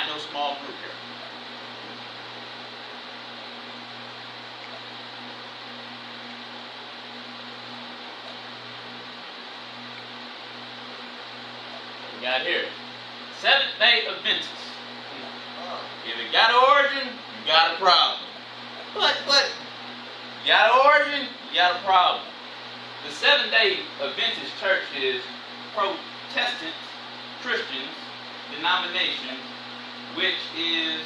not no small group here. We got here. Seventh-day Adventists. If it got an origin, you got a problem. But you got an origin, you got a problem. The Seventh-day Adventist Church is Protestant Christian denomination, which is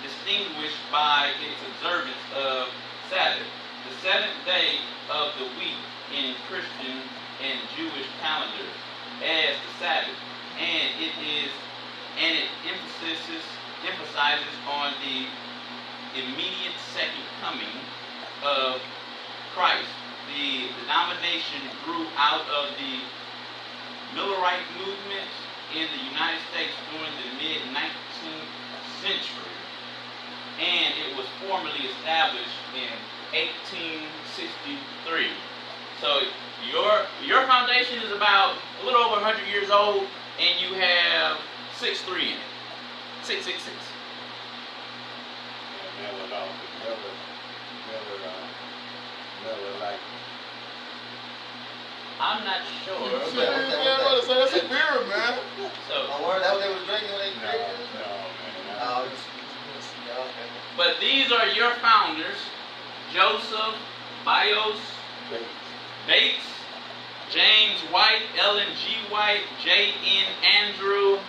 distinguished by its observance of Sabbath, the seventh day of the week in Christian and Jewish calendars, as the Sabbath, and it emphasizes on the immediate second coming of Christ. The denomination grew out of the Millerite movement in the United States during the mid-19th century, and it was formally established in 1863. So your foundation is about a little over 100 years old, and you have 6'3" in it. 666. I'm not sure. That's a beer, man. So, that what they was drinking when they drinking? No. But these are your founders: Joseph Bios Bates, James White, Ellen G. White, J.N. Andrew,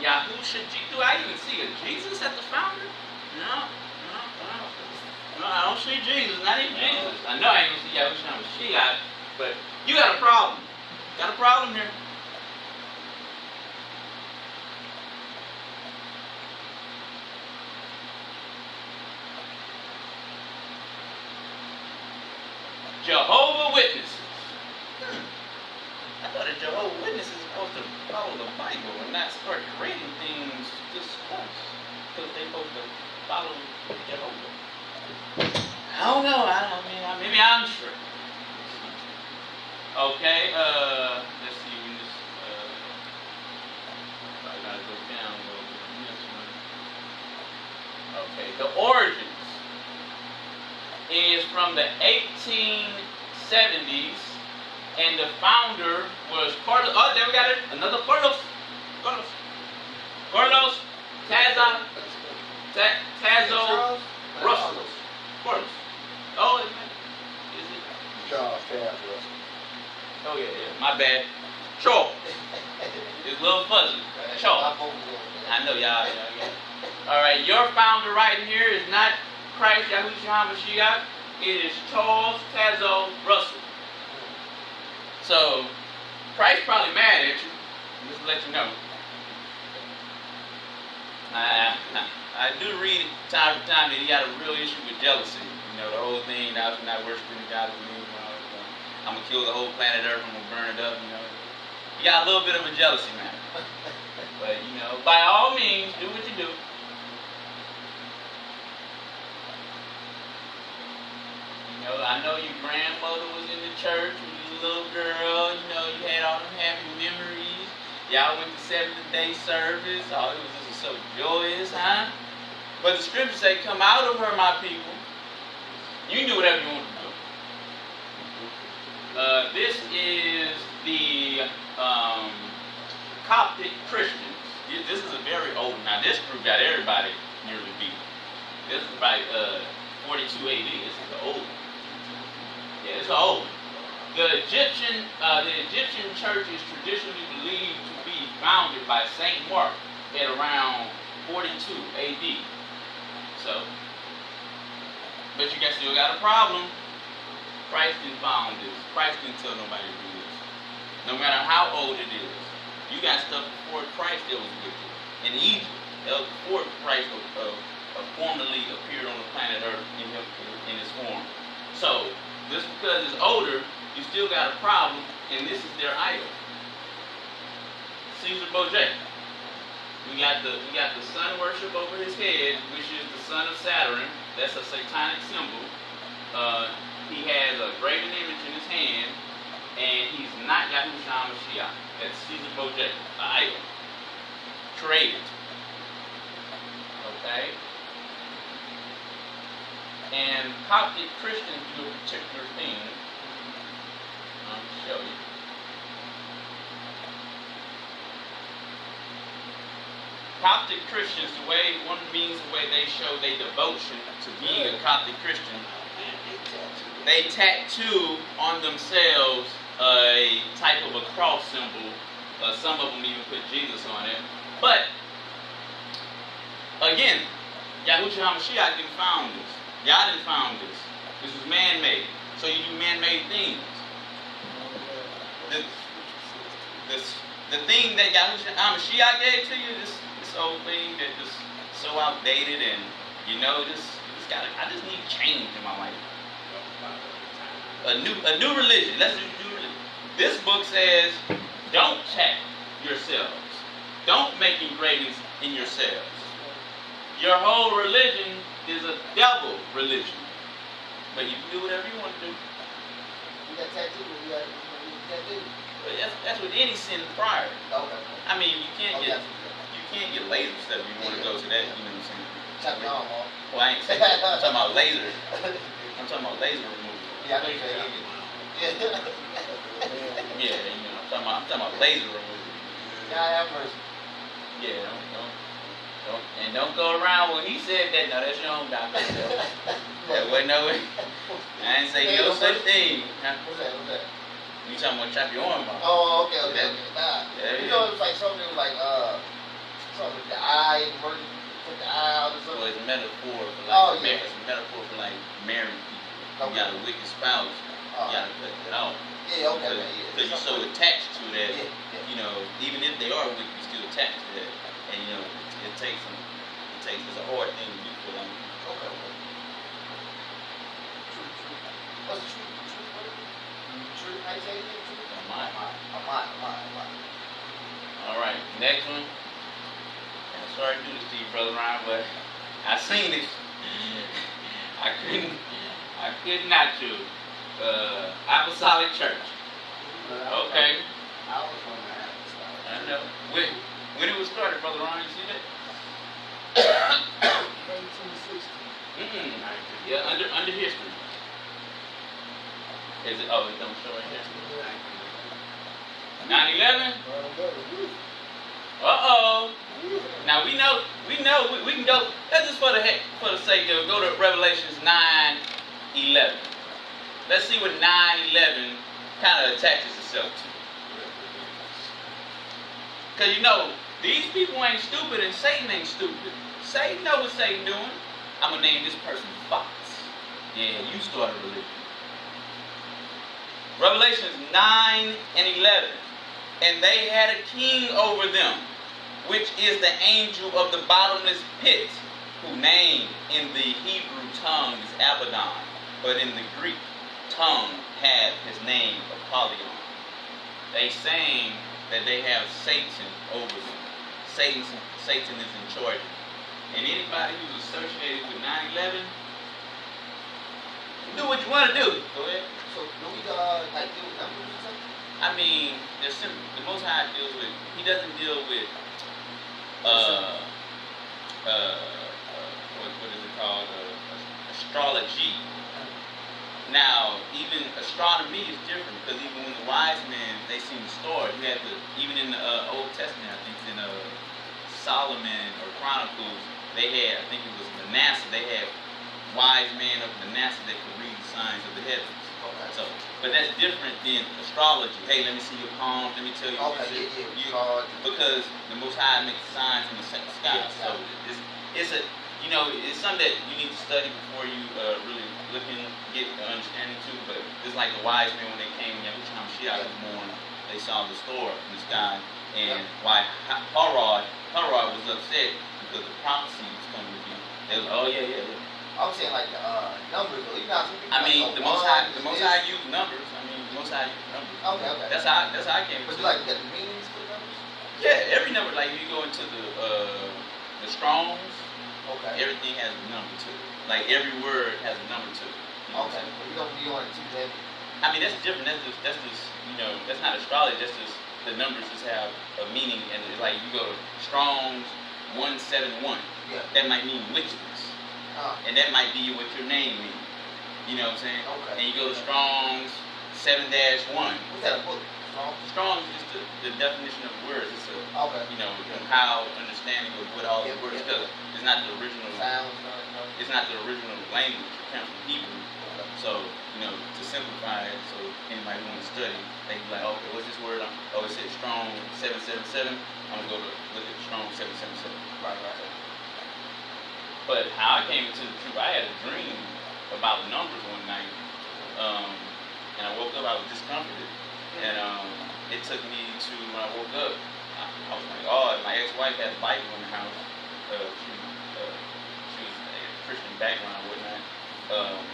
Yahusha G. Do I even see a Jesus at the founder? No, I don't see Jesus. Not even Jesus. I know I ain't gonna see Yahusha Mashiach, but you got a problem. Got a problem here. Jehovah's Witnesses. I thought a Jehovah's Witness is supposed to follow the Bible and not start creating things just once, because they're supposed to follow Jehovah. I don't know. Maybe I'm sure. Okay. Let's see. We just I gotta go down a little bit on this one. Okay. The origins is from the 1870s, and the founder was Carlos. Oh, there we got it. Another Carlos Tazo Russell. Carlos. Oh, is it? Charles Tazo Russell. Oh yeah. My bad. Charles. It's a little fuzzy. Charles. I know y'all. All right. Your founder right here is not Christ Yahushua HaMashiach. It is Charles Tazo Russell. So, Christ probably mad at you. Just to let you know. I do read time to time that he got a real issue with jealousy. You know, the whole thing, I was not worshiping the God of me. I'm going to kill the whole planet Earth. I'm going to burn it up, you know. You got a little bit of a jealousy matter. But, you know, by all means, do what you do. I know your grandmother was in the church when you was a little girl. You know, you had all them happy memories. Y'all went to Seventh-day service. Oh, it was just so joyous, huh? But the scriptures say, come out of her, my people. You can do whatever you want to do. This is the Coptic Christians. This is a very old. Now, this group got everybody nearly beat. This is about 42 AD. This is the old one. Yeah, it's old. The Egyptian church is traditionally believed to be founded by Saint Mark at around 42 AD. So, but you guys still got a problem. Christ didn't found this. Christ didn't tell nobody to do this. No matter how old it is. You got stuff before Christ that was wicked. In Egypt, that was before Christ formally appeared on the planet Earth in his form. So, just because it's older, you still got a problem, and this is their idol. Caesar Borgia. We got the sun worship over his head, which is the son of Saturn. That's a satanic symbol. He has a graven image in his hand, and he's not Yahushua Mashiach. That's Caesar Borgia, the idol. Created. right? And Coptic Christians do a particular thing. I'll show you. Coptic Christians, one means the way they show their devotion to being a Coptic Christian, they tattoo on themselves a type of a cross symbol. Some of them even put Jesus on it. But, again, Yahushua HaMashiach didn't found this. Y'all didn't found this. This was man-made. So you do man-made things. The thing that Yahushua HaMashiach gave to you, this old thing that just so outdated, and I just need change in my life. A new religion. Let's do new religion. This book says, don't check yourselves. Don't make engravings in yourselves. Your whole religion is a devil religion. But you can do whatever you want to do. You got tattoo? You got tattoo? But that's with any sin prior. Okay. I mean, you can't get laser stuff if you want to go to that, you know what I'm saying? Chop your arm off. Well, I ain't saying that. I'm talking about laser. I'm talking about laser removal. Yeah, I know you're saying Yeah, I'm talking about laser removal. God have mercy. Yeah, don't go around when he said that. No, that's your own doctor. That wasn't no way. I didn't say no such thing. What's that? You talking about chop your arm off? Oh, okay. Nah. Yeah, you know, it's like something like something with the eye, took the eye out or something. Well, it's a metaphor for like it's a metaphor for like married people. Okay. You got a wicked spouse. You gotta cut it off. Yeah, okay, man. Yeah. Because you're so attached to that. Yeah. Even if they are wicked, you're still attached to that. And it takes it's a hard thing to do for them. Okay. True. What's the truth? True. How you say it? True. Amai. All right, next one. I'm sorry to do this to you, Brother Ryan, but I seen it. I could not do. Apostolic Church. Okay. I was from the apostolic. I know. When it was started, Brother Ryan, you see that? 1960. Yeah, under history. Is it? Oh, it don't show right there. 9/11. Uh-oh. Now we can go. That's just for the sake of it. Go to Revelations 9:11. Let's see what 9:11 kind of attaches itself to. Because these people ain't stupid and Satan ain't stupid. Satan knows what Satan doing. I'm going to name this person Fox. Yeah, you start a religion. Revelations 9:11. And they had a king over them, which is the angel of the bottomless pit, whose name in the Hebrew tongue is Abaddon, but in the Greek tongue had his name Apollyon. They saying that they have Satan over them. Satan is in charge. And anybody who's associated with 9/11, do what you want to do. Go ahead. So do we deal with numbers or something? I mean, there's simple. The Most High deals with. He doesn't deal with. What is it called? Astrology. Now, even astronomy is different because even when the wise men they seen the stars, you had even in the Old Testament, I think in Solomon or Chronicles, they had, I think it was Manasseh, they had wise men of Manasseh that could read the signs of the heavens. Okay. So, but that's different than astrology. Hey, let me see your palms. Let me tell you. Okay, because the Most High makes signs in the sky. Yeah, so it's something that you need to study before you really look and get an understanding too. But it's like the wise men when they came, Yahushua HaMashiach was born, they saw the star in the sky, and why Herod was upset because the prophecy was coming to be. They was, oh yeah. I'm saying like the numbers. I mean, the Most High used numbers. Okay. That's how I came to it. But like the meanings for the numbers? Yeah, every number. Like if you go into the Strongs, okay, everything has a number to it. Like every word has a number to it. Okay, but you don't be on it too heavy. I mean, that's different. That's just that's not astrology. That's just the numbers just have a meaning, and it's like you go to Strong's 171. Yeah. That might mean wickedness. And that might be what your name means. You know what I'm saying? Okay. And you go to Strong's 7-1. What's that book? Strong is just the definition of words. It's a, okay. you know, how understanding of what all the words, because it's not the original. Sounds. It's not the original language. It comes from Hebrew. Okay. So, you know, to simplify it, so anybody who wants to study, they can be like, okay, what's this word? Oh, it says Strong 777. I'm gonna go to look at Strong 777. Right. But how I came into the truth, I had a dream about numbers one night, and I woke up. I was discomforted. And it took me to, when I woke up, I was like, oh, my ex-wife had a Bible in the house. She was a Christian background and whatnot.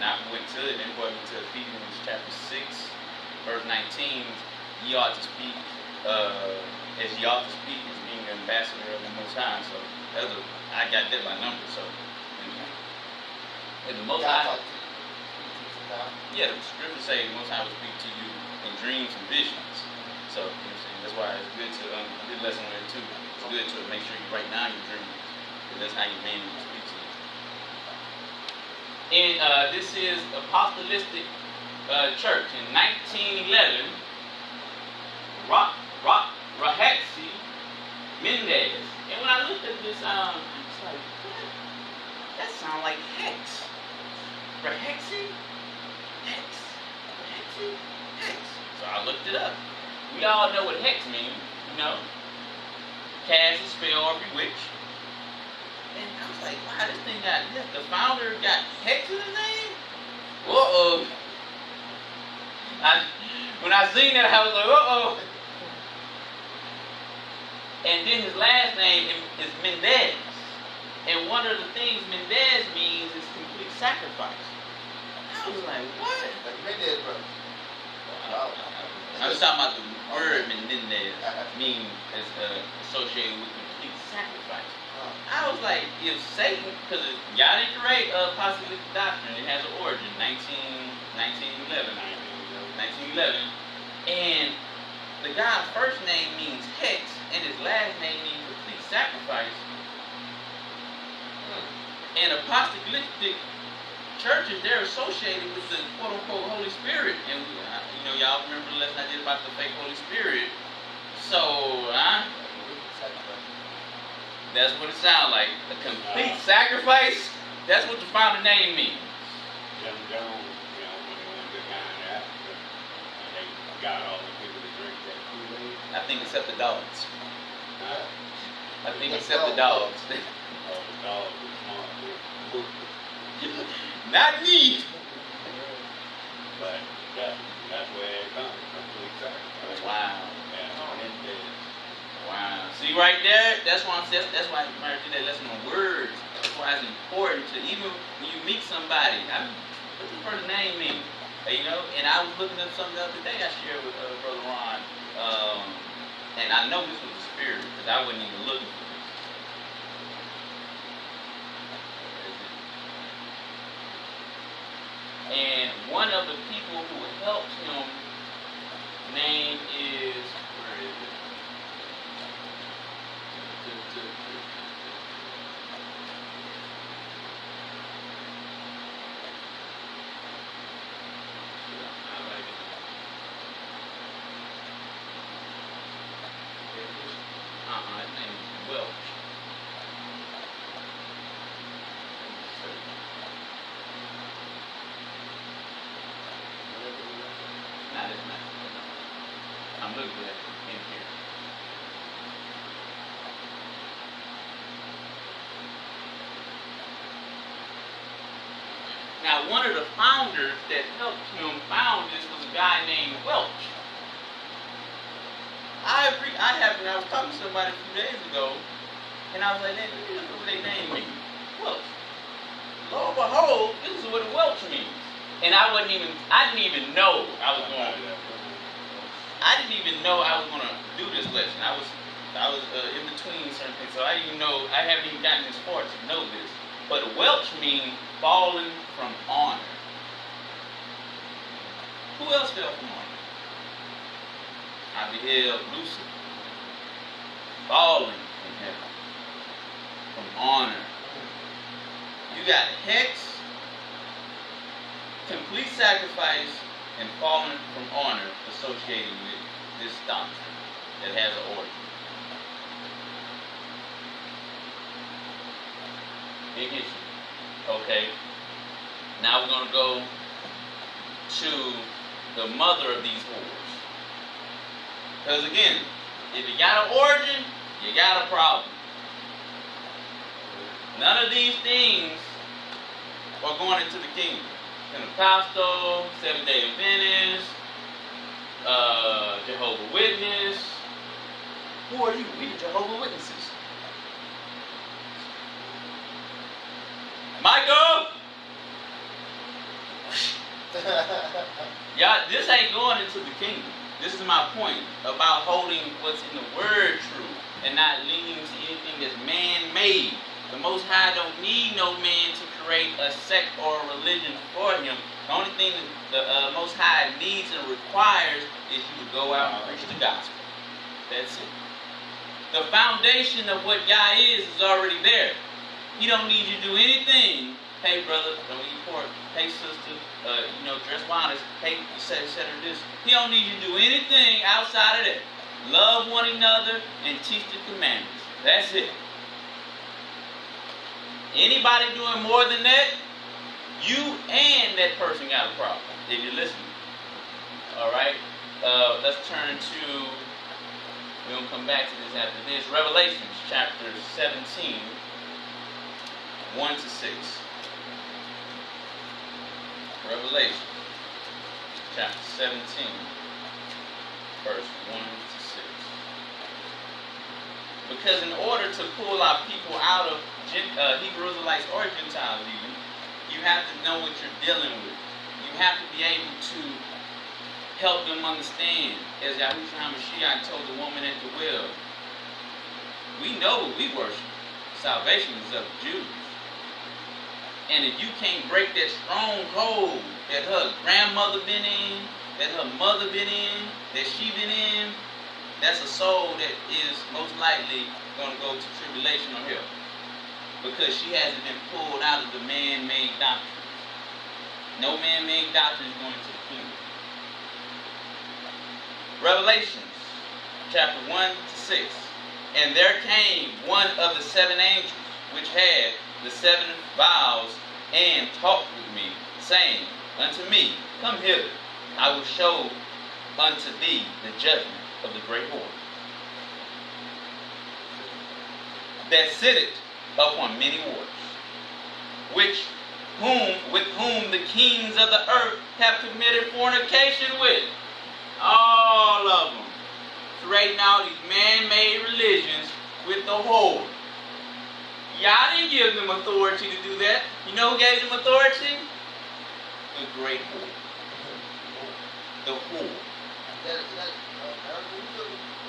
And I went to it and brought me to Ephesians chapter 6, verse 19. Ye ought to speak as ye ought to speak as being an ambassador of the Most High. So I got that by numbers. So, and the Most High, yeah, the scriptures say the Most High will speak to you in dreams and visions. So, you know what I'm saying? That's why it's good to, I did lesson there too. It's good to make sure you write down your dreams, because that's how your man will speak to you. And this is Apostolic Church in 1911. Rahatsi Mendez. And when I looked at this, I was like, what? That sounds like hex. Rahexi? Hex. Rahexi? Hex. So I looked it up. We all know what hex means, you know. Cast a spell or bewitch. And I was like, wow, this thing got, the founder got hex in his name? Uh-oh. When I seen that, I was like, uh-oh. And then his last name is Mendez. And one of the things Mendez means is complete sacrifice. I was like, what? Mendez, bro. I was talking about the word Mendez means is associated with complete sacrifice. I was like, if Satan, because y'all didn't create Apostolic doctrine, it has an origin, 1911. And the guy's first name means hex, and his last name means complete sacrifice. And apostolic churches, they're associated with the quote-unquote Holy Spirit. And, you know, y'all remember the lesson I did about the fake Holy Spirit. So, that's what it sounds like. A complete sacrifice? That's what the founder name means. Jim Jones, you know, when they went to Ghana, and they got all the people to drink that Kool-Aid. I think except the dogs. Huh? I think except the dogs. Oh, the dogs were smart, too. Not me. But that's where it comes, complete sacrifice. Wow. Yeah, and Wow. See right there, that's why I did that lesson on words. That's why it's important to, even when you meet somebody, what's the person's name mean? You know, and I was looking up something the other day I shared with Brother Ron. And I know this was a spirit, because I wasn't even looking for this. And one of the people who helped him, name is, where is it? His name is Welch. Not his name. I'm looking at it in here. Now, one of the founders that helped him found this was a guy named Welch. I was talking to somebody a few days ago, and I was like, let me look at what their name means. Welch. Lo and behold, this is what a Welch means. And I didn't even know I was going to do this lesson. I was in between certain things, so I haven't even gotten this far to know this. But a Welch means fallen from honor. Who else fell from honor? I beheld Lucifer falling from heaven. You got hex, complete sacrifice, and falling from honor associated with this doctrine that has an origin. Big issue. Okay. Now we're going to go to the mother of these whores. Because again, if you got an origin, you got a problem. None of these things are going into the kingdom. Pentecostal, Seventh-day Adventist, Jehovah's Witness. Who are you? We the Jehovah's Witnesses. Michael! Y'all, this ain't going into the kingdom. This is my point about holding what's in the word true and not leaning to anything that's man-made. The Most High don't need no man to create a sect or a religion for him. The only thing that the Most High needs and requires is you to go out and preach the gospel. That's it. The foundation of what Yah is already there. He don't need you to do anything. Hey, brother, don't eat pork. Hey, sister, dress honest. Hey, said this. He don't need you to do anything outside of that. Love one another and teach the commandments. That's it. Anybody doing more than that, you and that person got a problem, if you're listening. All right? Let's turn to, we're going to come back to this after this, Revelations chapter 17, 1 to 6. Revelation chapter 17, verse 1 to 6. Because in order to pull our people out of Hebrew Israelites or Gentiles even, you have to know what you're dealing with. You have to be able to help them understand. As Yahushua HaMashiach told the woman at the well, we know what we worship. Salvation is of the Jews. And if you can't break that stronghold that her grandmother been in, that her mother been in, that she been in, that's a soul that is most likely going to go to tribulation or hell. Because she hasn't been pulled out of the man-made doctrine. No man-made doctrine is going to the kingdom. Revelations chapter 1 to 6. And there came one of the 7 angels, which had the 7 vials, and talked with me, saying unto me, Come hither, I will show unto thee the judgment of the great whore, that sitteth upon many waters, with whom the kings of the earth have committed fornication with. All of them. Creating all these man-made religions with the whore. Y'all didn't give them authority to do that. You know who gave them authority? The great whore. The whore.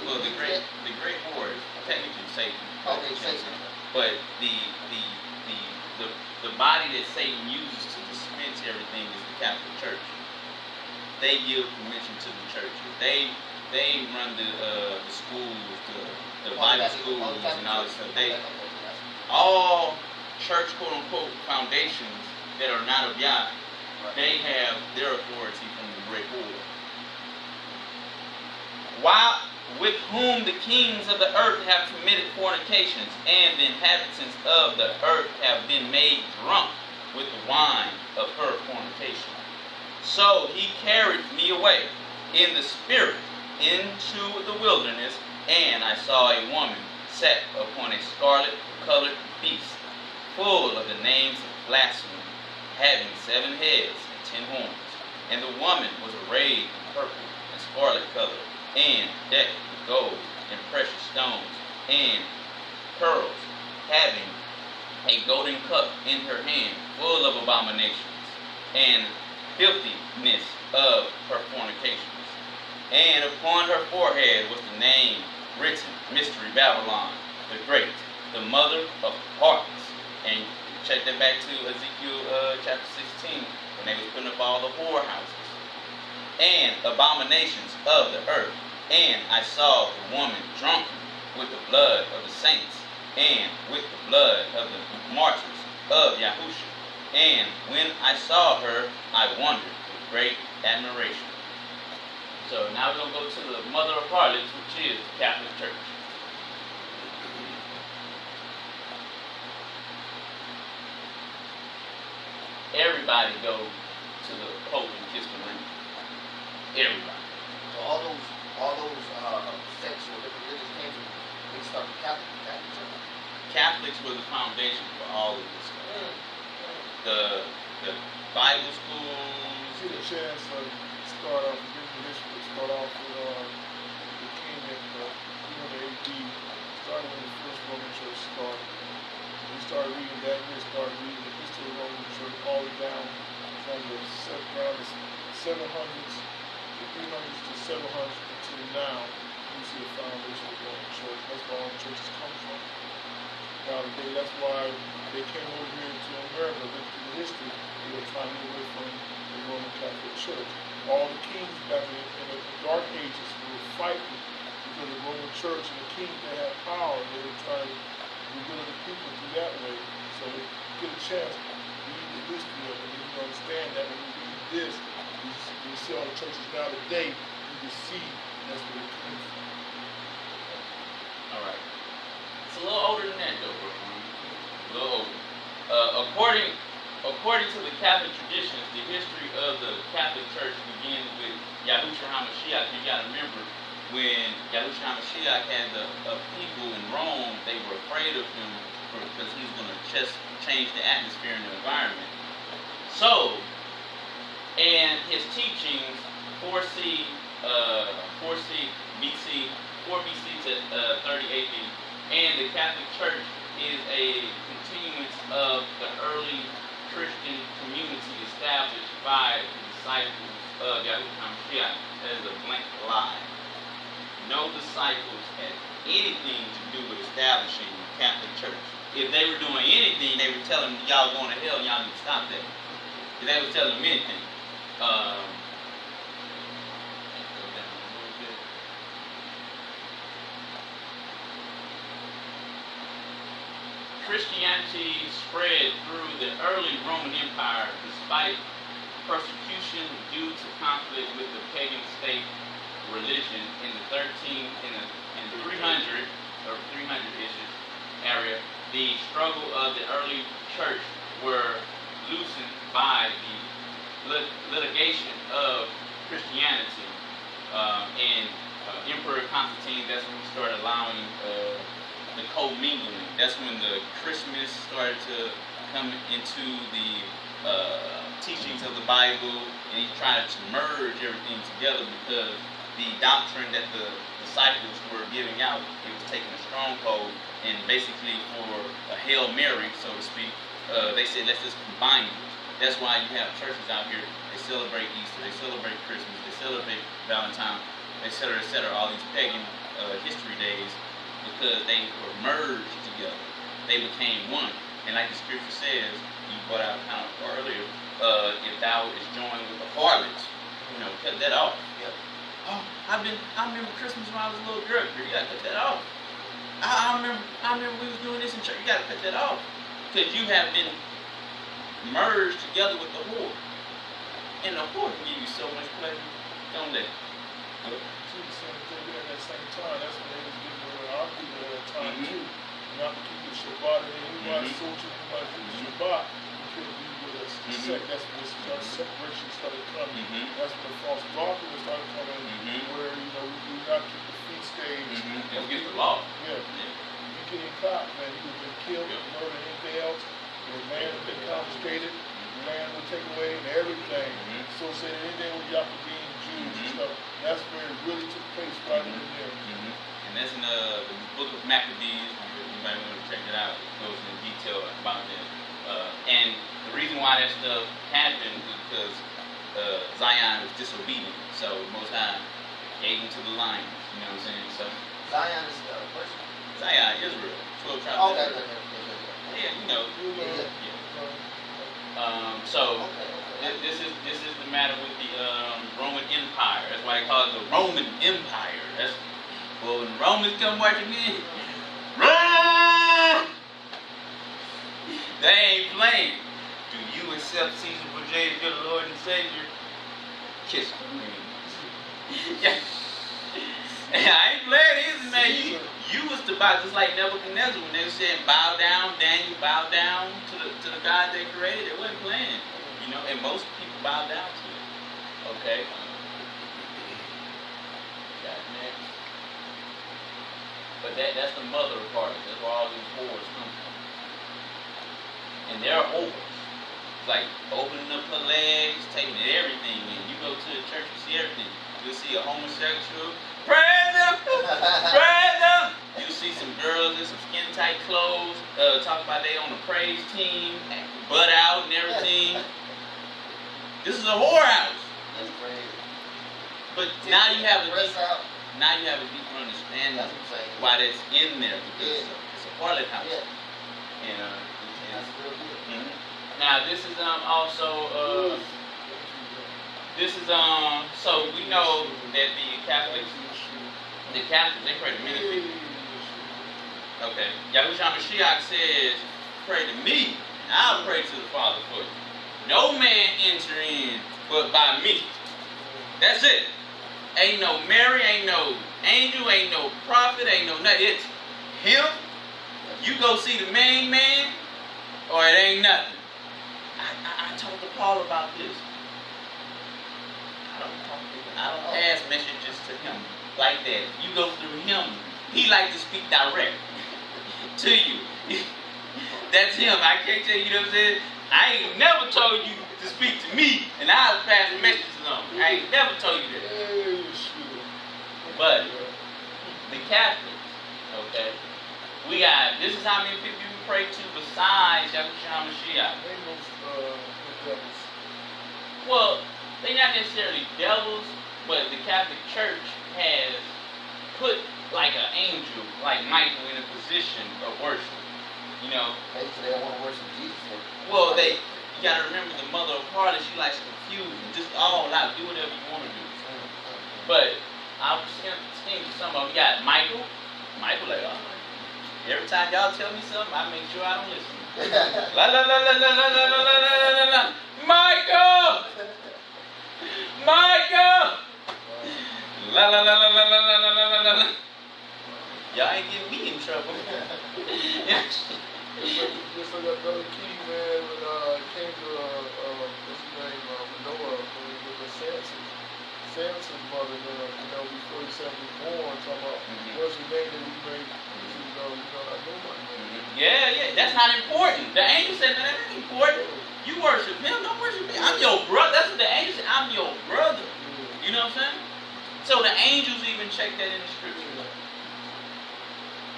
Well, the great whore is technically Satan. Okay, Satan. But the body that Satan uses to dispense everything is the Catholic Church. They give permission to the churches. They run the schools, the Bible schools, and all this stuff. All church, quote unquote, foundations that are not of Yah, they have their authority from the great whore. While with whom the kings of the earth have committed fornications, and the inhabitants of the earth have been made drunk with the wine of her fornication. So he carried me away in the spirit into the wilderness, and I saw a woman sat upon a scarlet-colored beast, full of the names of blasphemy, having 7 heads and 10 horns. And the woman was arrayed in purple and scarlet-colored, and decked with gold and precious stones and pearls, having a golden cup in her hand, full of abominations and filthiness of her fornications. And upon her forehead was the name written, Mystery Babylon, the Great, the mother of harlots. And check that back to Ezekiel chapter 16, when they was putting up all the whorehouses and abominations of the earth. And I saw the woman drunken with the blood of the saints and with the blood of the martyrs, of Yahusha. And when I saw her, I wondered with great admiration. So now we're going to go to the mother of harlots, which is the Catholic Church. Everybody go to the Pope and kiss the ring. Everybody. So all those sects or different religions came from, they started Catholic Church. Catholics were the foundation for all of this stuff. The Bible schools. See the chance to start off with history, start off with the king in the AD, started when the first Roman Church started. We started reading that, we started reading the history of the Roman Church all the way down from the around the 700s, the 300s to 700s until now. You see the foundation of the Roman Church. That's where all the churches come from. Now, that's why they came over here to America. Look through the history, they were trying to get away from the Roman Catholic Church. All the kings back in the Dark Ages were fighting because the Roman Church and the kings, they had power. They were trying to rebuild the people through that way. So they get a chance to read the history of it. And you understand that when you read this, you see all the churches now today, you can see that's where it came from. All right. It's a little older than that, though, bro. A little older. According to the Catholic traditions, the history of the Catholic Church begins with Yahushua HaMashiach. You got to remember, when Yahushua HaMashiach had the people in Rome, they were afraid of him because he's going to just change the atmosphere and the environment. So, and his teachings, 4 BC to 30 AD, and the Catholic Church is a continuance of the early Christian community established by the disciples of Yahushua HaMashiach. That is a blank lie. No disciples had anything to do with establishing the Catholic Church. If they were doing anything, they were telling them, y'all going to hell, y'all need to stop that. If they were telling them anything. Christianity spread through the early Roman Empire despite persecution due to conflict with the pagan state religion in the 300 or 300-ish area. The struggle of the early church were loosened by the litigation of Christianity and Emperor Constantine. That's when he started allowing the co-mingling. That's when the Christmas started to come into the teachings of the Bible, and he tried to merge everything together because the doctrine that the disciples were giving out, it was taking a stronghold, and basically for a Hail Mary, so to speak, they said, let's just combine it. That's why you have churches out here, they celebrate Easter, they celebrate Christmas, they celebrate Valentine, etc., all these pagan history days, because they were merged together. They became one. And like the scripture says, you brought out kind of earlier, if thou is joined with the harlots, cut that off. Yep. Oh, I remember Christmas when I was a little girl. You gotta cut that off. I remember we was doing this in church. You gotta cut that off. Because you have been merged together with the whore. And the whore can give you so much pleasure. Don't let it. See the same thing at that same time. That's when they was getting rid of our people at that time too. Not to keep the Shabbat, and anybody soldier, anybody keep the Shabbat, you couldn't be with us. That's when our separation started coming. That's when the false doctrine started coming, where we do not keep the feast days. Against the law. Yeah. You getting caught, man. You would have been killed, murdered, anything else. Your land would have been confiscated. Your land would take away and everything. So say anything with Yaakov Jews and stuff. That's where it really took place right in there. And that's in the book of Maccabees. You might want to check it out. It goes in detail about that. And the reason why that stuff happened is because Zion was disobedient. So Most High gave him to the lions. You know what I'm saying? So Zion is the person. Zion, Israel, 12 tribes. Oh, okay. Yeah, This is the matter with the Roman Empire. That's why they call it the Roman Empire. When the Romans come marching in, They ain't playing. Do you accept Caesar Borgia as your Lord and Savior? Kiss the ring. Yeah. I ain't playing either, man. You was to bow just like Nebuchadnezzar when they said bow down, Daniel, bow down to the God they created. They wasn't playing, you know. And most people bow down to it. Okay. Got next. But that's the mother of harlots. That's where all these whores come from. And they're whores. It's like opening up her legs, taking everything in. You go to the church, you see everything. You'll see a homosexual. Praise them! Praise them! You'll see some girls in some skin tight clothes, talking about they on the praise team, butt out and everything. This is a whorehouse. That's crazy. But now you have a deeper understanding why that's in there, because it's a harlot house. Yeah. And That's real good. now this is also so we know that the Catholics they pray to many people. Okay. Yahushua Mashiach says, pray to me, and I'll pray to the Father for you. No man enter in but by me. That's it. Ain't no Mary, ain't no angel, ain't no prophet, ain't no nothing. It's him. You go see the main man, or it ain't nothing. I talked to Paul about this. I don't pass messages to him like that. You go through him. He like to speak direct to you. That's him. I can't tell you, what I'm saying? I ain't never told you to speak to me, and I'll pass the messages on. I ain't never told you that. But the Catholics, okay, we got, this is how many people you pray to besides Yahushua Mashiach. Well, they're not necessarily devils, but the Catholic Church has put like an angel, like Michael, in a position of worship. You know? Basically, they want to worship Jesus. Well, you gotta remember the mother of harlots, she likes confusion. Just all out, do whatever you want to do. But I was thinking some of them. You got Michael. Michael, like, oh, every time y'all tell me something, I make sure I don't listen. La la la la la la la la la la la la. Michael! Michael! La la la la la la la la la la. Y'all ain't getting me in trouble. Just like that brother Key, man, when came to what's his name, Manoah, with Samson's mother, you know, before he said he was born, talking about what's the name that we made, I know my name. Yeah, that's not important. The angel said that ain't important. You worship him, don't worship me. I'm your brother. That's what the angel said. I'm your brother. You know what I'm saying? So the angels even check that in the scripture.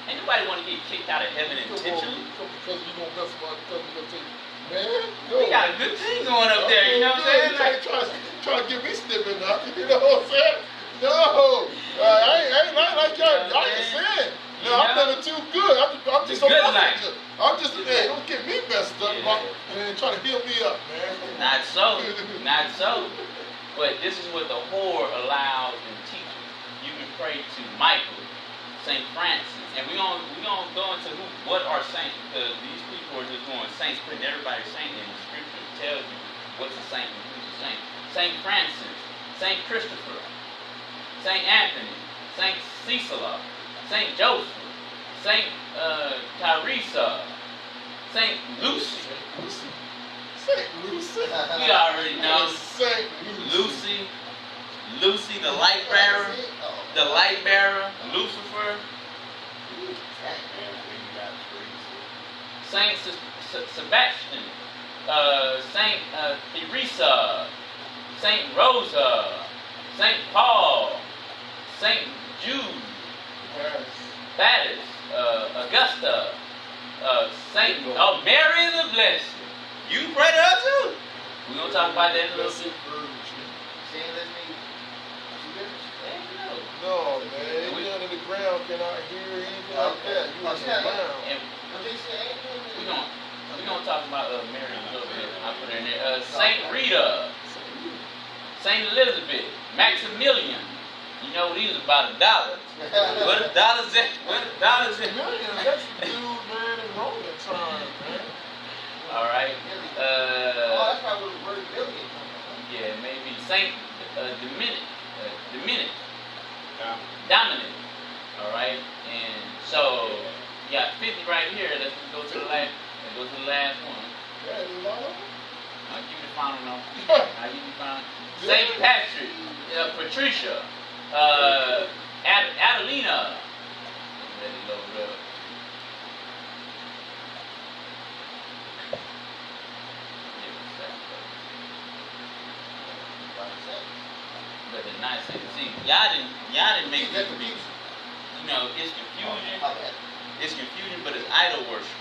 Ain't nobody want to get kicked out of heaven intentionally. Because you gonna mess about because you gonna take, man. No. We got a good thing going up there. You know what I'm saying? Like, try to get me snipping up. You know what I'm saying? No, I ain't like y'all. Y'all just saying. No, I'm living too good. I'm just a messenger. I'm just man. Don't get me messed up, and try to heal me up, man. Not so, not so. But this is what the whore allows and teaches. You can pray to Michael, Saint Francis. And we're gonna go into what are saints, because these people are just going saints, putting everybody saint in the scripture tells you what's a saint and who's a saint. Saint Francis, Saint Christopher, Saint Anthony, Saint Cecilia, Saint Joseph, Saint Teresa, Saint Lucy. Saint Lucy. We already know. Saint Lucy. Lucy, the light bearer, Lucifer. Saint Sebastian, Saint Teresa, Saint Rosa, Saint Paul, Saint Jude, Thaddeus, Augusta, Saint Mary the Blessed. You can pray to her too. We're gonna talk about that in a little bit. No, man. You down in the ground cannot hear anything like that. You in the ground. We're gonna talk about Mary in a little bit. I put her in there. Saint Rita, Saint Elizabeth, Maximilian. You know these are about $1. What $1 at? What $1 at? Maximilian, that's the dude, man, in Roman time, man. right here. Let's just go to the last. Let's go to the last one. Yeah, there's a lot of them. I'll give you the final number. I'll give you the final. St. Patrick, Patricia, Adelina. Let it load up. But the nice thing, see, y'all didn't make this be. You know, it's confusion. It's confusion, but it's idol worship.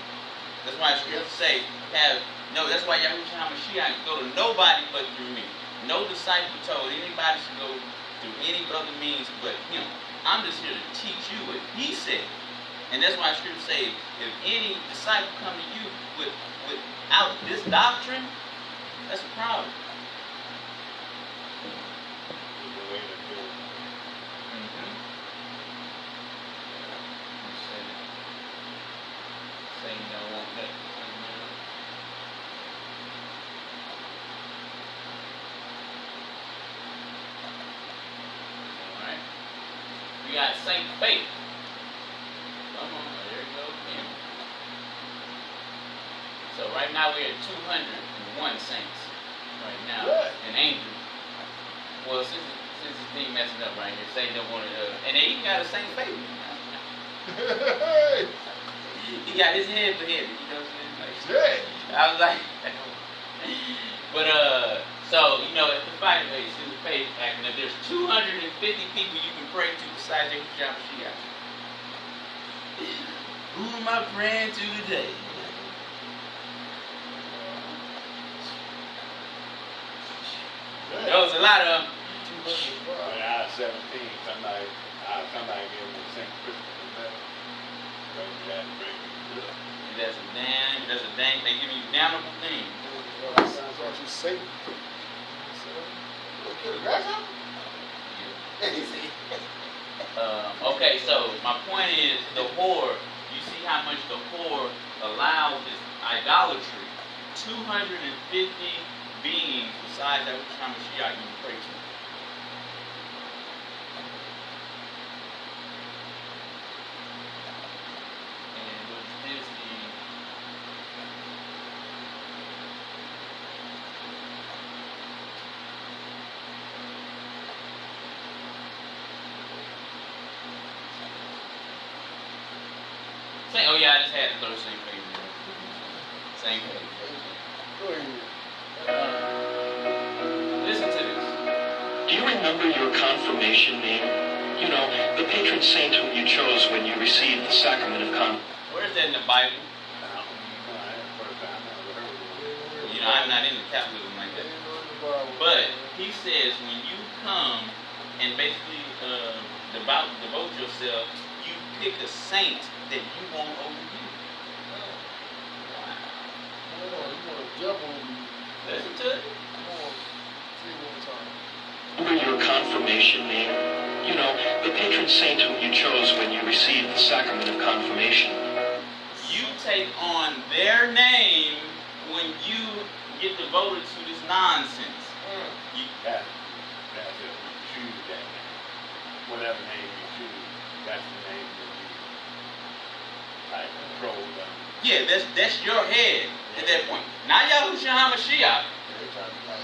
That's why scriptures say, that's why Yahushua HaMashiach go to nobody but through me. No disciple told anybody should go through any other means but him. I'm just here to teach you what he said. And that's why scriptures say, if any disciple come to you without this doctrine, that's a problem. Alright. We got Saint Faith. Come on, there you go again. So right now we're at 201 saints. Right now. Good. And angels. Well, since this thing messing up right here, Satan don't want to and they even got a Saint Faith. He got his head for heavy, you know what I'm saying? Like, I was like, but so you know, if the fight is in the faith acting, if there's 250 people you can pray to besides Yahushua Mashiach, who am I praying to today? There was a lot of them. When I was 17, somebody gave me a St. Christopher medal. So you had to bring me up. That's a dang, they give you damnable things. Aren't you Satan? Okay, so my point is the whore, you see how much the whore allows this idolatry. 250 beings besides that which Mashiach you can pray to. And what is the same? Oh yeah, I just had to throw the same page in. Same page. Go ahead. Listen to this. Do you remember your confirmation name? You know, the patron saint whom you chose when you received the sacrament of confirmation. Where's that in the Bible? You know, I'm not into Catholicism like that. But he says when you come and basically devote yourself, you pick a saint that you want over you. You want a devil over you. Listen to it. Come on. Say it one time. Remember your confirmation name? You know, the patron saint whom you chose when you received the sacrament of confirmation. You take on their name when you get devoted to this nonsense. That's it. You choose that name. Whatever name you choose, that's the name that you like control them. Yeah, that's your head at that point. Not Yahushua HaMashiach.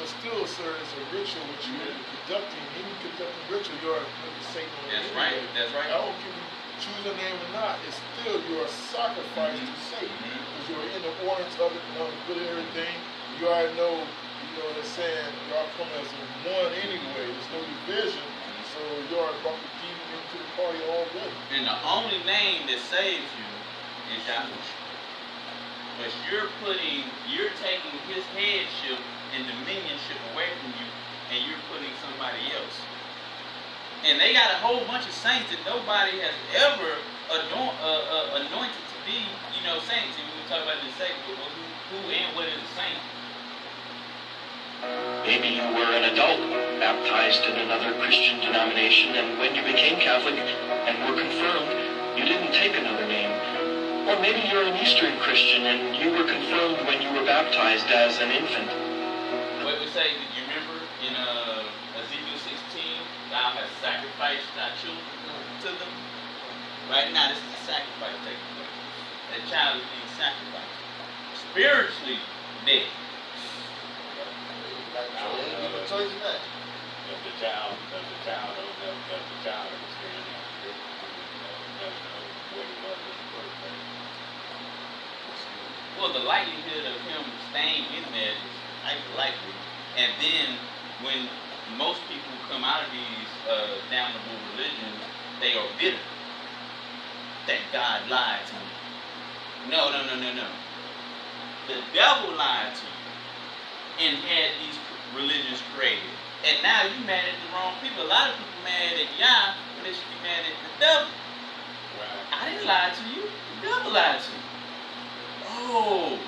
But still, sir, it's a ritual which you're conducting. Any conducting ritual, you're putting Satan on. That's right. That's right. I don't care if you choose a name or not. It's still your sacrifice to Satan. Because you're in the ordinance of it, put everything. You already know, you know what I'm saying, y'all come as a one anyway. There's no division. So you already brought the demon into the party already. And the only name that saves you is Yahushua. But you're taking his headship and dominionship away from you, and you're putting somebody else. And they got a whole bunch of saints that nobody has ever anointed to be, saints. And we talk about this saint, well, who and what is a saint? Maybe you were an adult, baptized in another Christian denomination, and when you became Catholic and were confirmed, you didn't take another name. Or maybe you're an Eastern Christian and you were confirmed when you were baptized as an infant. What we say, you remember in Ezekiel 16, thou hast sacrificed thy children to them? Right now, this is a sacrifice taking place. That child is being sacrificed. Spiritually dead. So they ain't give a choice in that. If the child understand that scripture, never know what it was in the first place. Well, the likelihood of him staying in there is likely. And then when most people come out of these damnable religions, they are bitter that God lied to me. No. The devil lied to you and had these religions created. And now you mad at the wrong people. A lot of people mad at Yah when they should be mad at the devil. Right. I didn't lie to you. The devil lied to you. Oh.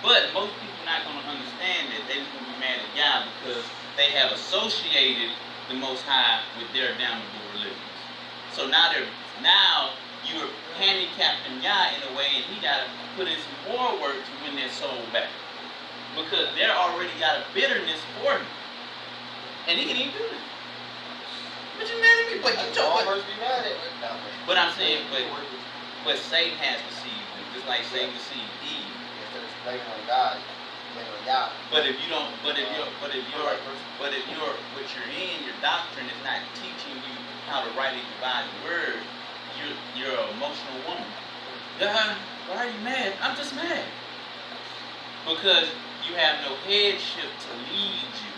But most people not going to understand that. They're just going to be mad at Yah because they have associated the Most High with their damnable religions. So now you're handicapping Yah in a way, and he got to put in some more work to win their soul back. Because they're already got a bitterness for him. And he can even do this. But you mad at me? But you talk about. Be mad at me. But I'm saying, but Satan has deceived them, just like Satan deceived Eve. Instead of blaming on God, blaming on Yah. But if you're what you're in, your doctrine is not teaching you how to rightly divide the word, you're an emotional woman. God, why are you mad? I'm just mad. Because you have no headship to lead you.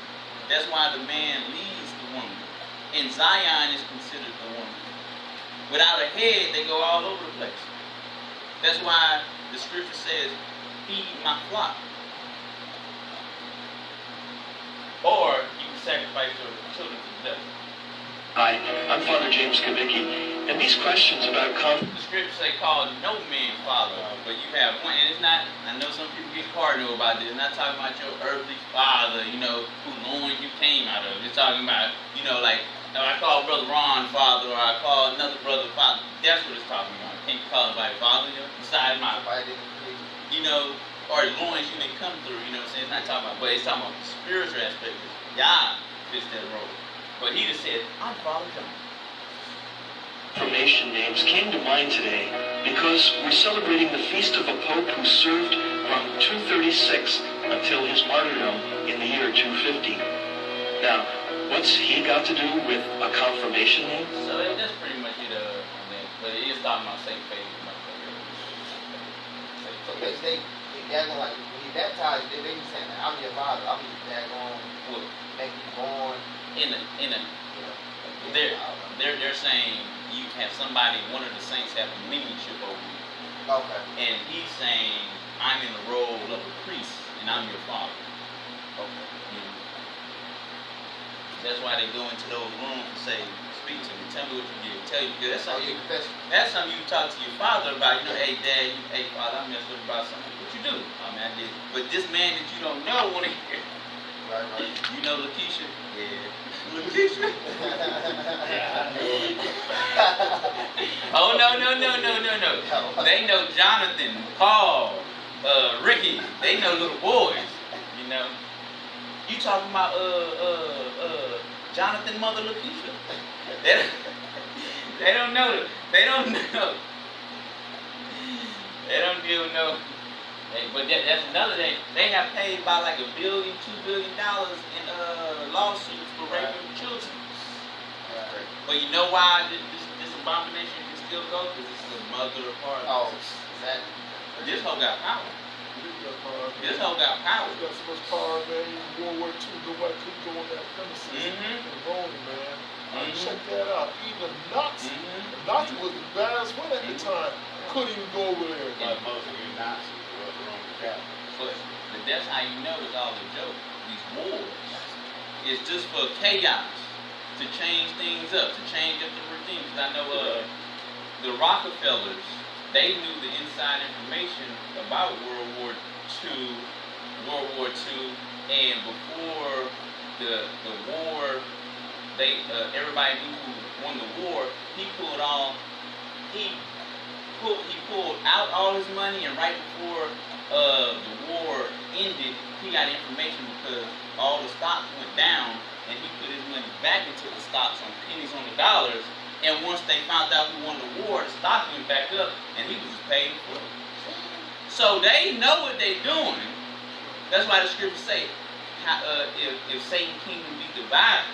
That's why the man leads the woman. And Zion is considered the woman. Without a head, they go all over the place. That's why the scripture says, feed my flock. Or you can sacrifice your children to the devil. Hi, I'm Father James Kavicki, and these questions about The scriptures say call no man father, but you have one, and it's not, I know some people get cardinal about this, not talking about your earthly father, who loin you came out of. It's talking about, like, I call Brother Ron father, or I call another brother father. That's what it's talking about. Can't call anybody father, besides my, or loins you may come through, It's not talking about, but it's talking about the spiritual aspect. Yah fits that role. But he just said, I'm Father John. Confirmation names came to mind today because we're celebrating the feast of a pope who served from 236 until his martyrdom in the year 250. Now, what's he got to do with a confirmation name? So that's pretty much it. But it is talking about Saint Faith. So they daggone, like when he baptized, they be saying, I'm your father, I'm your daggone, make you born. They're saying you have somebody, one of the saints have dominion-ship over you. Okay. And he's saying, I'm in the role of a priest, and I'm your father. Okay. That's why they go into those rooms and say, speak to me, tell me what you did, tell you, because that's something you talk to your father about, hey dad, hey father, I messed up about something. What you do? I did. But this man that you don't know want to hear. Right. You know Lakeisha? Yeah. Lakeisha? Oh, no. They know Jonathan, Paul, Ricky. They know little boys, You talking about Jonathan mother Lakeisha? They don't know. They don't know. They don't even know. But that's another thing. They have paid by like $1 billion, $2 billion in lawsuits for raping children. Right. But you know why this abomination can still go? Because this is the mother of harlots. Oh, exactly. This hoe got power. This hoe got power. He got so much power, man. In World War II, nobody could go on that premises in Rome, man. Check that out. Even Nazi. The Nazi was the baddest one at the time. Couldn't even go over there. But most of you Nazis were Roman Catholics. But that's how you know it's all a joke. These wars. It's just for chaos. To change things up. To change up the regime. Because I know the Rockefellers, they knew the inside information about World War II, and before the war, everybody knew who won the war. He pulled out all his money, and right before the war ended, he got information because all the stocks went down, and he put his money back into the stocks on pennies on the dollars, And once they found out who won the war, the stock went back up, and he was just paid for it. So they know what they're doing. That's why the scriptures say, if Satan's kingdom be divided,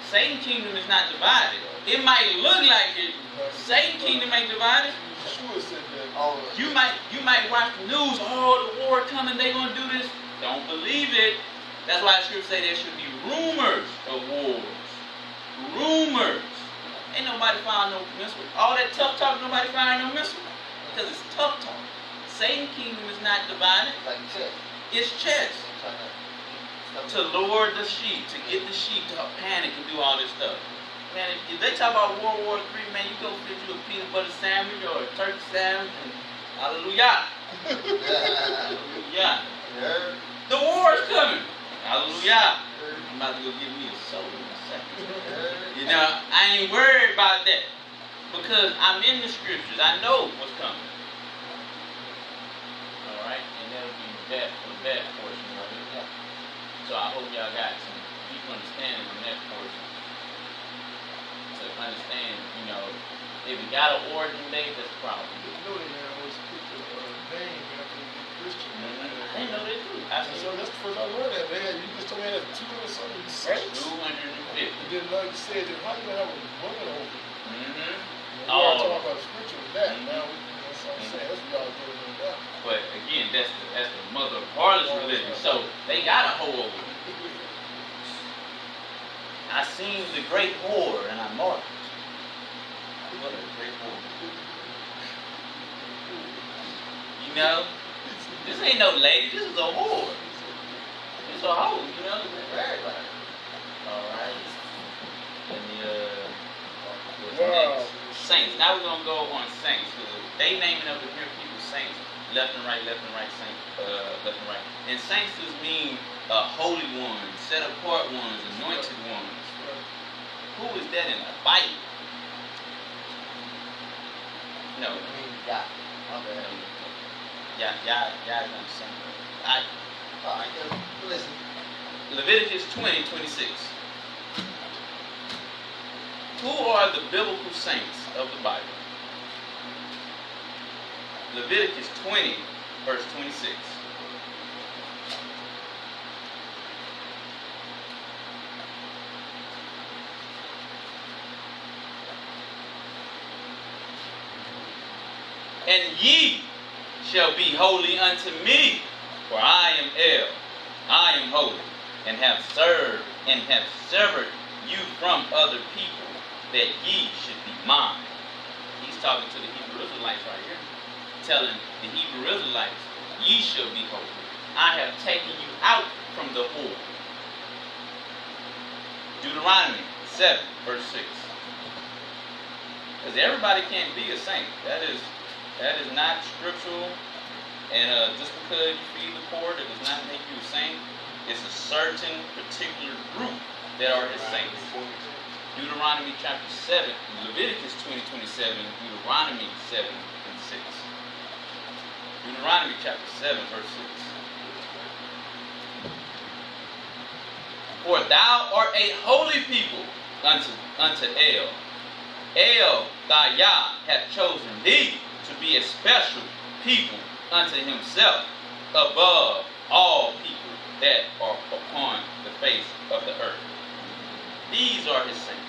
Satan's kingdom is not divided. It might look like it. Satan's kingdom ain't divided. You might watch the news. Oh, the war coming. They gonna do this. Don't believe it. That's why the scriptures say there should be rumors of wars. Rumors. Ain't nobody found no missile. All that tough talk, nobody found no missile. Because it's tough talk. Satan's kingdom is not divided. Like chess. It's chess. To lure the sheep, to get the sheep to panic and do all this stuff. Man, if they talk about World War III, man, you go get you a peanut butter sandwich or a turkey sandwich, and hallelujah. Hallelujah. The war is coming. Hallelujah. I'm about to go get me a soda in a second. You know, I ain't worried about that because I'm in the scriptures. I know what's coming. All right, and that'll be that for that portion right here. So I hope y'all got some deep understanding on that portion. To understand, you know, if you got an origin date, that's a problem. You know they man always put the name after the Christian. I didn't know that too. So that's the first I learned that, man. You just told me that 200 something saints. 250. You didn't like you said that how you gonna have a woman over? Mm-hmm. We are talking about scripture with that. Now that's what I'm saying. That's what y'all doing right now. But again, that's the mother of harlot's religion. So they got a hold over it. I seen the great whore and I marked it. What a great whore. You know? This ain't no lady, this is a whore. It's a hoe, you know? Alright. And the next. Saints. Now we're gonna go on saints. They naming up the here people saints. Left and right, saints, left and right. And saints just mean holy ones, set apart ones, anointed ones. Who is that in the Bible? No. Yeah, I'm saying. Listen. Leviticus 20:26. Who are the biblical saints of the Bible? Leviticus 20, verse 26. And ye shall be holy unto me, for I am El, I am holy, and have served and have severed you from other people, that ye should be mine. He's talking to the Hebrew Israelites right here, telling the Hebrew Israelites, ye shall be holy. I have taken you out from the whore. Deuteronomy 7, verse 6. Because everybody can't be a saint. That is not scriptural. And just because you feed the poor, that does not make you a saint. It's a certain particular group that are his saints. Deuteronomy chapter 7, Leviticus 20:27, Deuteronomy 7 and 6. Deuteronomy chapter 7, verse 6. For thou art a holy people unto El. El, thy Yah, hath chosen thee to be a special people unto himself above all people that are upon the face of the earth. These are his saints.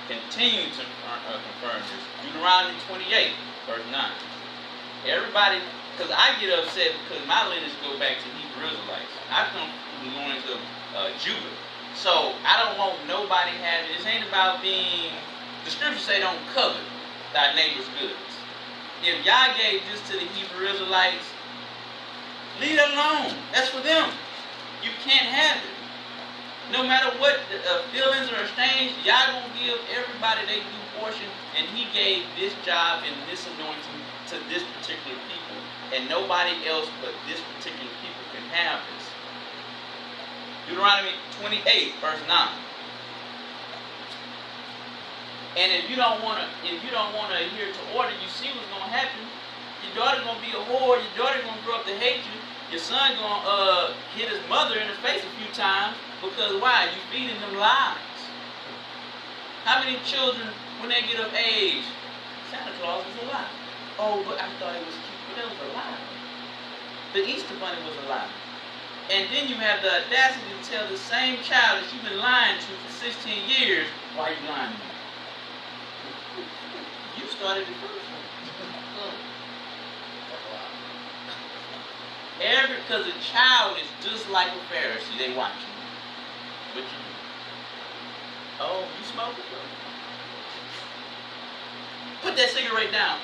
Continue to confirm this. Deuteronomy 28, verse 9. Everybody, because I get upset because my lineage go back to Hebrew Israelites. I come from the loins of Judah. So I don't want nobody having, this ain't about being, the scriptures say don't covet thy neighbor's goods. If Yah gave this to the Hebrew Israelites, leave it alone. That's for them. You can't have it. No matter what feelings are exchanged, Yah gonna give everybody their due portion, and he gave this job and this anointing to this particular people, and nobody else but this particular people can have this. Deuteronomy 28, verse 9. And if you don't wanna adhere to order, you see what's gonna happen. Your daughter's gonna be a whore. Your daughter's gonna grow up to hate you. Your son gonna hit his mother in the face a few times because why? You feeding them lies. How many children when they get of age, Santa Claus is alive. Oh, but I thought it was cute. But that was a lie. The Easter Bunny was a lie. And then you have the audacity to tell the same child that you've been lying to for 16 years, why are you lying to me? You started it first. Because a child is just like a Pharisee, they watch you. What you do? Oh, you smoke it? Put that cigarette down.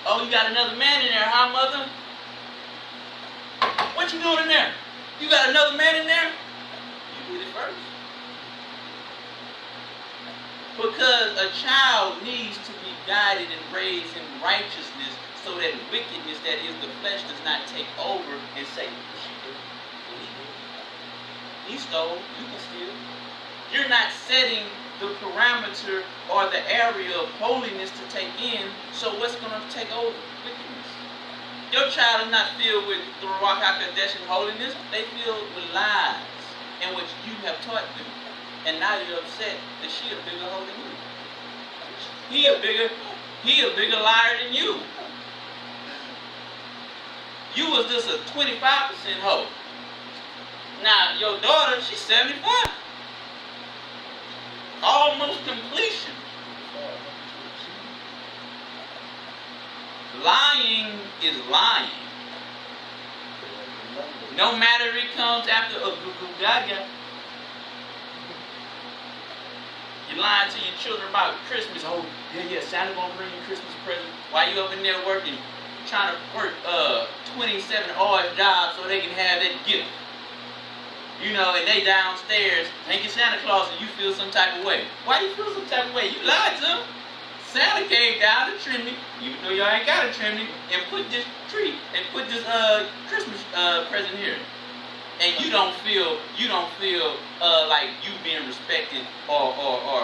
Oh, you got another man in there, huh, mother? What you doing in there? You got another man in there? You did it first. Because a child needs to be guided and raised in righteousness so that wickedness that is the flesh does not take over and say, he stole, you can steal. You're not setting the parameter or the area of holiness to take in, so what's going to take over? Wickedness. Your child is not filled with the Ruach HaKodesh and holiness. They filled with lies and what you have taught them. And now you're upset that she a bigger hoe than you. He a bigger liar than you. You was just a 25% hoe. Now your daughter, she's 75. Almost completion. Lying is lying. No matter if it comes after a gaga. You're lying to your children about Christmas. Oh, yeah, Santa gonna bring you Christmas present. While you up in there working, trying to work 27 odd jobs so they can have that gift. You know, and they downstairs thanking Santa Claus and you feel some type of way. Why do you feel some type of way? You lied to them. Santa came down the chimney, even though y'all ain't got a chimney, and put this tree and put this Christmas present here. And you don't feel like you being respected or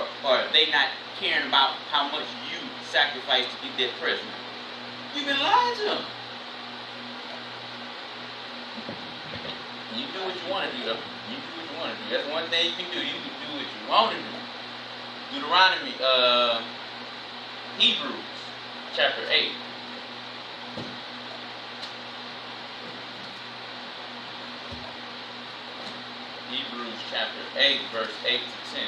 they not caring about how much you sacrificed to get that present. You've been lying to them. You do what you want to do, though. You do what you want to do. That's one thing you can do. You can do what you want to do. Deuteronomy, Hebrews, chapter 8. Hebrews chapter 8, verse 8 to 10.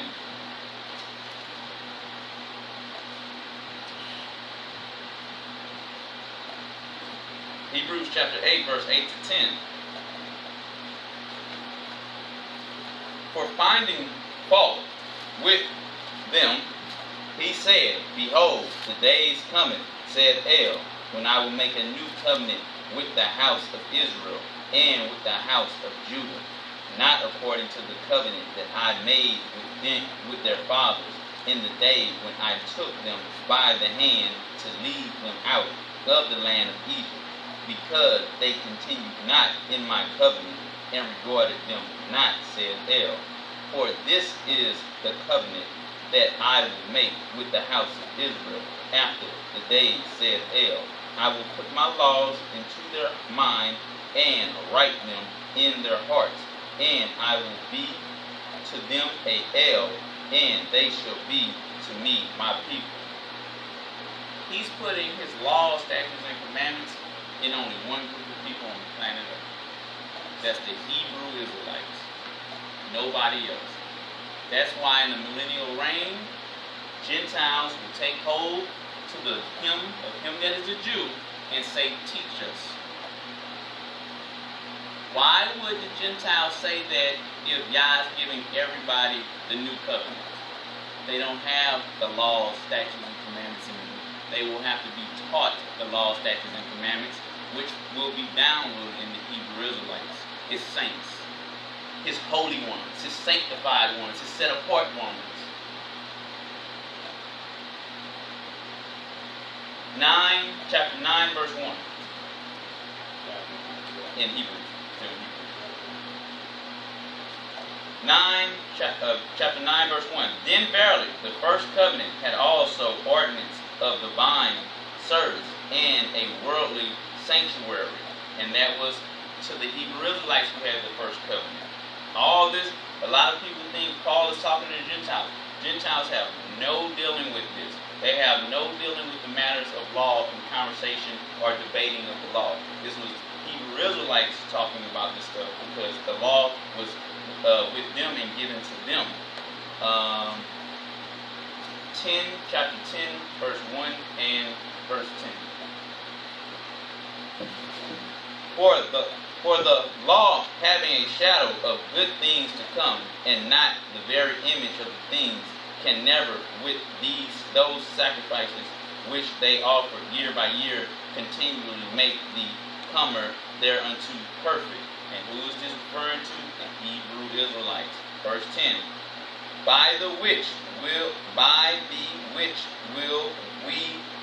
Hebrews chapter 8, verse 8 to 10. For finding fault with them, he said, Behold, the days cometh, saith El, when I will make a new covenant with the house of Israel and with the house of Judah, not according to the covenant that I made with their fathers in the day when I took them by the hand to lead them out of the land of Egypt, because they continued not in my covenant and regarded them not, saith El. For this is the covenant that I will make with the house of Israel after the days, saith El. I will put my laws into their mind and write them in their hearts, and I will be to them a El, and they shall be to me my people. He's putting his laws, statutes, and commandments in only one group of people on the planet Earth. That's the Hebrew Israelites. Nobody else. That's why in the millennial reign, Gentiles will take hold to him that is a Jew and say, teach us. Why would the Gentiles say that if Yah is giving everybody the new covenant? They don't have the laws, statutes, and commandments in them. They will have to be taught the laws, statutes, and commandments, which will be downloaded in the Hebrew Israelites, his saints, his holy ones, his sanctified ones, his set-apart ones. 9, chapter 9, verse 1. In Hebrews. 9, chapter 9, verse 1. Then verily, the first covenant had also ordinance of the vine service and a worldly sanctuary. And that was to the Hebrew Israelites who had the first covenant. All this, a lot of people think Paul is talking to the Gentiles. Gentiles have no dealing with this. They have no dealing with the matters of law and conversation or debating of the law. This was Hebrew Israelites talking about this stuff because the law was with them and given to them. Chapter 10, verse 1 and verse 10. For the law having a shadow of good things to come, and not the very image of the things, can never, with those sacrifices which they offer year by year, continually make the comer thereunto perfect. And who is this referring to? The Hebrew Israelites. Verse 10. By the which will we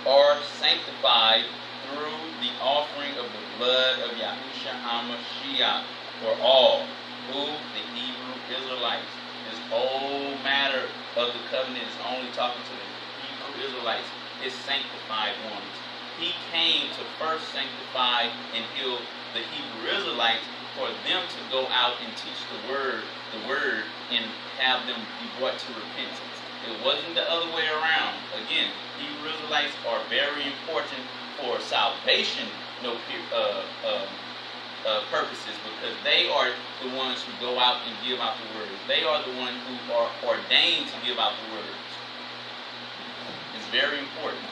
are sanctified through the offering of the blood of Yahushua HaMashiach for all, who the Hebrew Israelites. This whole matter of the covenant is only talking to the Hebrew Israelites, his sanctified ones. He came to first sanctify and heal the Hebrew Israelites for them to go out and teach the word, and have them be brought to repentance. It wasn't the other way around. Again, Hebrew Israelites are very important for salvation purposes, because they are the ones who go out and give out the words. They are the ones who are ordained to give out the words. It's very important.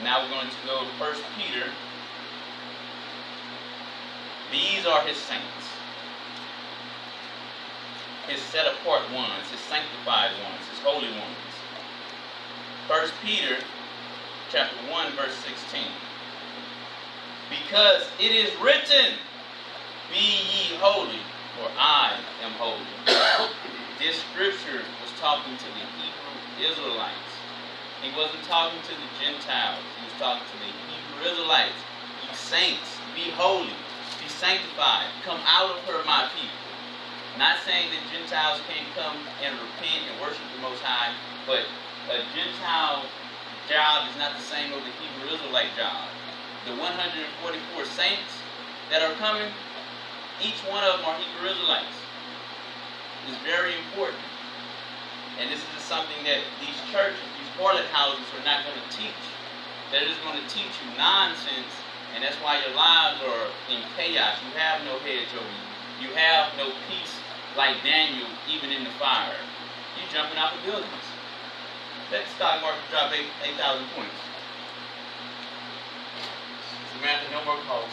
Now we're going to go to 1 Peter. These are his saints, his set apart ones, his sanctified ones, his holy ones. 1 Peter chapter 1, verse 16. Because it is written, be ye holy, for I am holy. This scripture was talking to the Hebrew Israelites. He wasn't talking to the Gentiles. He was talking to the Hebrew Israelites. Ye saints, be holy, be sanctified, come out of her, my people. Not saying that Gentiles can't come and repent and worship the Most High, but a Gentile job is not the same as the Hebrew Israelite job. The 144 saints that are coming, each one of them are Hebrew Israelites. It's very important. And this is something that these churches, these harlot houses are not going to teach. They're just going to teach you nonsense, and that's why your lives are in chaos. You have no hedge over you. You have no peace like Daniel, even in the fire. You're jumping out of buildings. Let the stock market drop 8,000 points. Samantha, no more calls.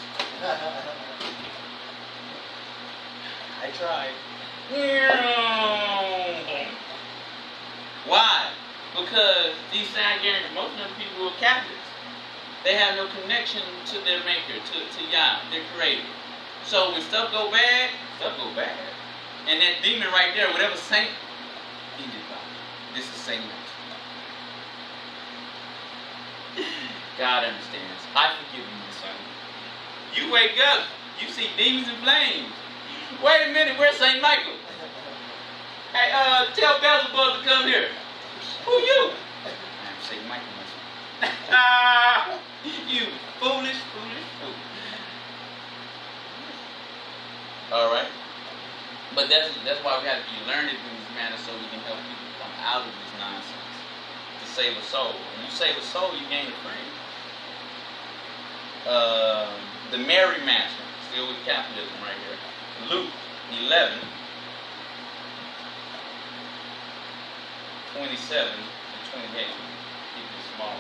I tried. Why? Because these Sagittarians, most of them people are Catholics. They have no connection to their maker, to Yah, their creator. So when stuff go bad, stuff go bad. And that demon right there, whatever saint, he did not. This is Saint Master. God understands. I forgive you, son. You wake up, you see demons and flames. Wait a minute, where's St. Michael? Hey, tell Beelzebub to come here. Who you? I'm St. Michael, my son. You foolish fool. Alright? But that's why we have to be learned in this manner, so we can help people come out of this nonsense. To save a soul. When you save a soul, you gain a friend. The Mary Mansion, still with capitalism right here. Luke 11, 27 to 28. Keep it small.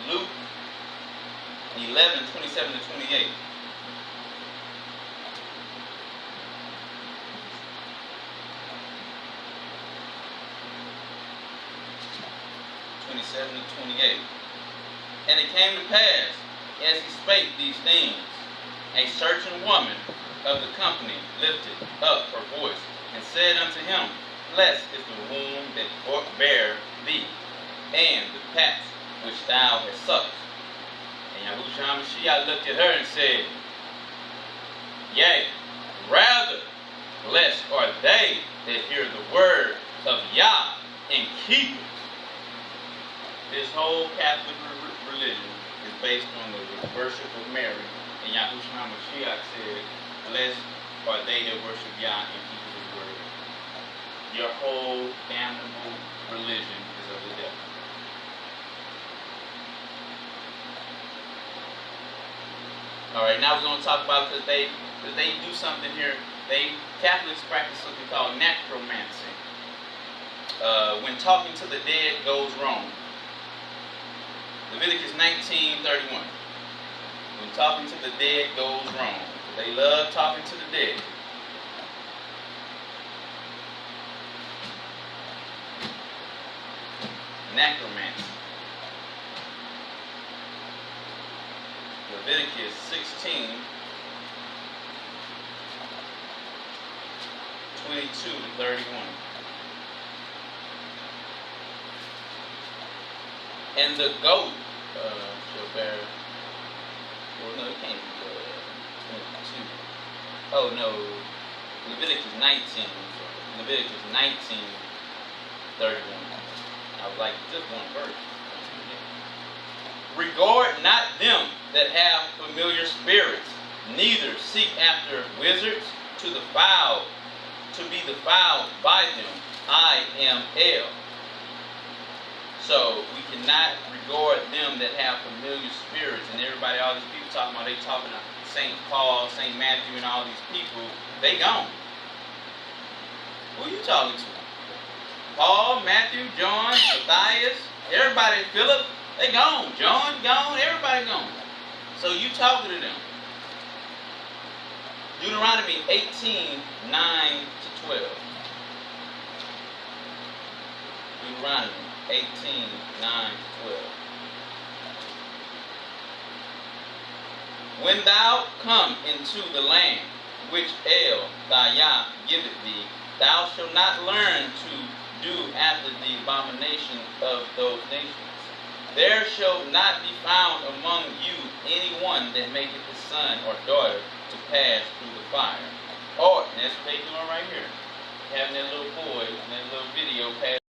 Luke 11, 27 to 28. To 28. And it came to pass, as he spake these things, a certain woman of the company lifted up her voice and said unto him, Blessed is the womb that bare thee, and the paps which thou hast sucked. And Yahushua HaMashiach looked at her and said, Yea, rather blessed are they that hear the word of Yah and keep it. This whole Catholic religion is based on the worship of Mary. And Yahushua HaMashiach said, Blessed are they that worship Yah and keep his word. Your whole damnable religion is of the devil. Alright, now we're going to talk about, because they do something here. Catholics practice something called necromancy. When talking to the dead goes wrong. Leviticus 19:31. When talking to the dead goes wrong. They love talking to the dead. Necromancy. Leviticus 16:22-31. And the goat shall bear. Well, no, it can't be 22. Oh no, Leviticus 19. Leviticus 19:31. I was like, just one verse. Regard not them that have familiar spirits, neither seek after wizards to be defiled by them. I am El. So we cannot regard them that have familiar spirits. And everybody, all these people talking about, they talking to St. Paul, St. Matthew, and all these people, they gone. Who you talking to? Paul, Matthew, John, Matthias, everybody, Philip, they gone. John gone, everybody gone. So you talking to them. Deuteronomy 18:9-12. Deuteronomy 18:9-12. When thou come into the land which El thy Yah giveth thee, thou shalt not learn to do after the abomination of those nations. There shall not be found among you any one that maketh his son or daughter to pass through the fire. Or, and that's what they doing right here. Having that little boy in that little video pass